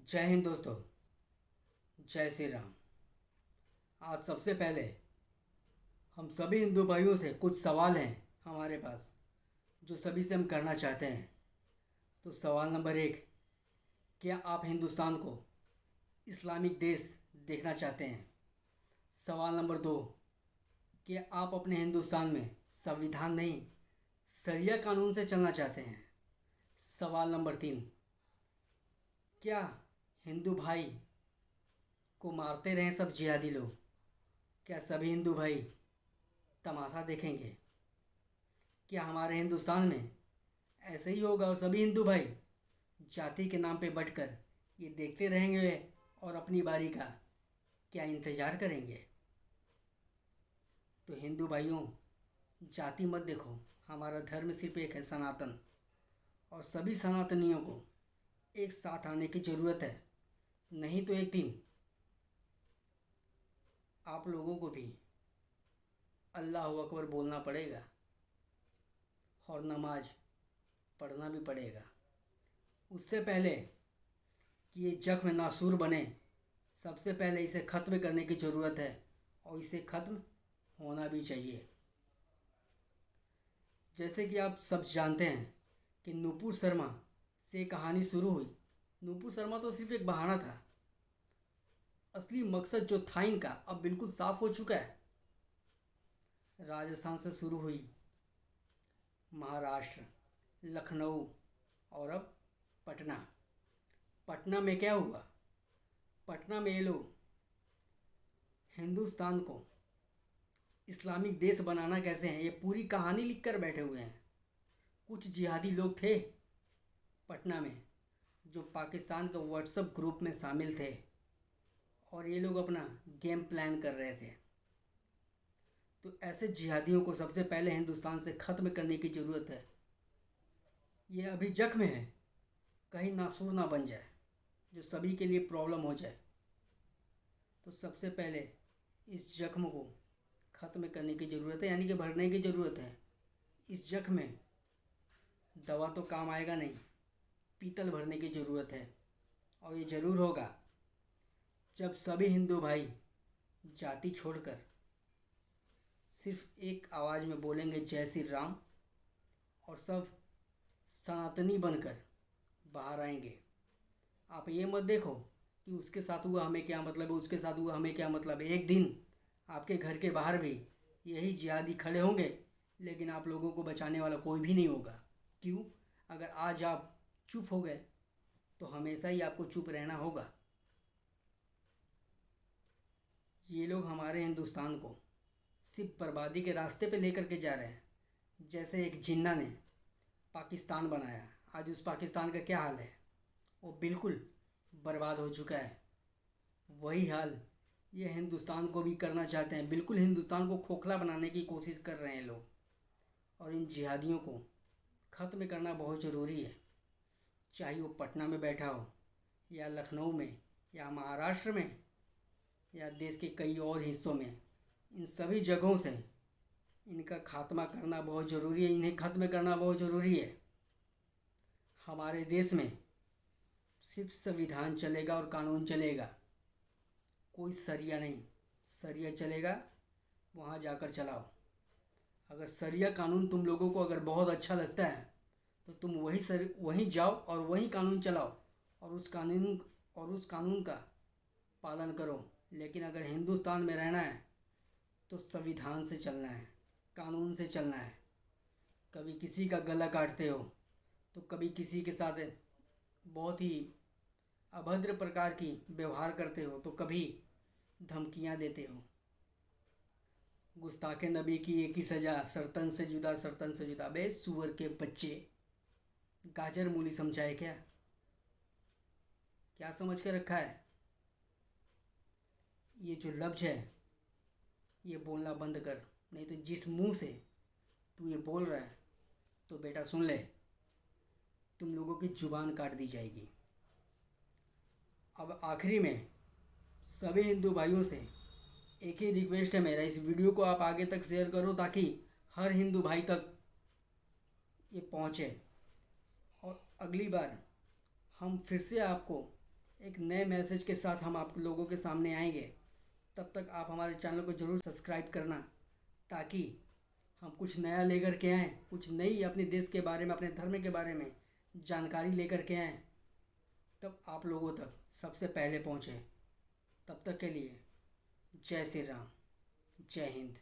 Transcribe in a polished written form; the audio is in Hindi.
जय हिंद दोस्तों। जय श्री राम। आज सबसे पहले हम सभी हिंदू भाइयों से कुछ सवाल हैं हमारे पास, जो सभी से हम करना चाहते हैं। तो सवाल नंबर 1, क्या आप हिंदुस्तान को इस्लामिक देश देखना चाहते हैं? सवाल नंबर 2, क्या आप अपने हिंदुस्तान में संविधान नहीं, शरिया कानून से चलना चाहते हैं? सवाल नंबर 3, क्या हिंदू भाई को मारते रहें सब जिहादी लोग? क्या सभी हिंदू भाई तमाशा देखेंगे? क्या हमारे हिंदुस्तान में ऐसे ही होगा और सभी हिंदू भाई जाति के नाम पे बंटकर ये देखते रहेंगे और अपनी बारी का क्या इंतज़ार करेंगे? तो हिंदू भाइयों, जाति मत देखो, हमारा धर्म सिर्फ एक है, सनातन। और सभी सनातनियों को एक साथ आने की ज़रूरत है, नहीं तो एक दिन आप लोगों को भी अल्लाह अकबर बोलना पड़ेगा और नमाज पढ़ना भी पड़ेगा। उससे पहले कि ये जख्म नासूर बने, सबसे पहले इसे ख़त्म करने की ज़रूरत है और इसे ख़त्म होना भी चाहिए। जैसे कि आप सब जानते हैं कि नुपुर शर्मा से कहानी शुरू हुई। नुपुर शर्मा तो सिर्फ एक बहाना था, असली मकसद जो था इनका अब बिल्कुल साफ हो चुका है। राजस्थान से शुरू हुई, महाराष्ट्र, लखनऊ और अब पटना। पटना में क्या हुआ? पटना में ये लोग हिंदुस्तान को इस्लामिक देश बनाना कैसे है, ये पूरी कहानी लिख कर बैठे हुए हैं। कुछ जिहादी लोग थे पटना में जो पाकिस्तान के व्हाट्सएप ग्रुप में शामिल थे और ये लोग अपना गेम प्लान कर रहे थे। तो ऐसे जिहादियों को सबसे पहले हिंदुस्तान से ख़त्म करने की ज़रूरत है। ये अभी जख्म है, कहीं नासूर ना बन जाए, जो सभी के लिए प्रॉब्लम हो जाए। तो सबसे पहले इस जख्म को ख़त्म करने की ज़रूरत है, यानी कि भरने की ज़रूरत है। इस जख्म में दवा तो काम आएगा नहीं, पीतल भरने की ज़रूरत है। और ये ज़रूर होगा जब सभी हिंदू भाई जाति छोड़कर सिर्फ एक आवाज़ में बोलेंगे जय श्री राम, और सब सनातनी बनकर बाहर आएंगे। आप ये मत देखो कि उसके साथ हुआ हमें क्या मतलब है, उसके साथ हुआ हमें क्या मतलब है। एक दिन आपके घर के बाहर भी यही जिहादी खड़े होंगे, लेकिन आप लोगों को बचाने वाला कोई भी नहीं होगा। क्यों? अगर आज आप चुप हो गए तो हमेशा ही आपको चुप रहना होगा। ये लोग हमारे हिंदुस्तान को सिर्फ बर्बादी के रास्ते पे लेकर के जा रहे हैं। जैसे एक जिन्ना ने पाकिस्तान बनाया, आज उस पाकिस्तान का क्या हाल है? वो बिल्कुल बर्बाद हो चुका है। वही हाल ये हिंदुस्तान को भी करना चाहते हैं, बिल्कुल हिंदुस्तान को खोखला बनाने की कोशिश कर रहे हैं लोग। और इन जिहादियों को ख़त्म करना बहुत ज़रूरी है, चाहे वो पटना में बैठा हो या लखनऊ में या महाराष्ट्र में या देश के कई और हिस्सों में। इन सभी जगहों से इनका खात्मा करना बहुत ज़रूरी है, इन्हें ख़त्म करना बहुत ज़रूरी है। हमारे देश में सिर्फ संविधान चलेगा और कानून चलेगा, कोई शरिया नहीं। शरिया चलेगा वहाँ जाकर चलाओ। अगर शरिया कानून तुम लोगों को अगर बहुत अच्छा लगता है तो तुम वहीं जाओ और वहीं कानून चलाओ और उस कानून का पालन करो। लेकिन अगर हिंदुस्तान में रहना है तो संविधान से चलना है, कानून से चलना है। कभी किसी का गला काटते हो तो कभी किसी के साथ बहुत ही अभद्र प्रकार की व्यवहार करते हो, तो कभी धमकियां देते हो। गुस्ताखे नबी की एक ही सज़ा, सर्तन से जुदा, सर्तन से जुदा। बे सुअर के बच्चे, गाजर मूली समझाए क्या? क्या समझ के रखा है? ये जो लफ्ज़ है ये बोलना बंद कर, नहीं तो जिस मुंह से तू ये बोल रहा है तो बेटा सुन ले, तुम लोगों की ज़ुबान काट दी जाएगी। अब आखिरी में सभी हिंदू भाइयों से एक ही रिक्वेस्ट है मेरा, इस वीडियो को आप आगे तक शेयर करो ताकि हर हिंदू भाई तक ये पहुँचे। और अगली बार हम फिर से आपको एक नए मैसेज के साथ हम आप लोगों के सामने आएंगे। तब तक आप हमारे चैनल को ज़रूर सब्सक्राइब करना, ताकि हम कुछ नया लेकर के आएँ, कुछ नई अपने देश के बारे में, अपने धर्म के बारे में जानकारी लेकर के आएँ, तब आप लोगों तक सबसे पहले पहुँचें। तब तक के लिए जय श्री राम, जय हिंद।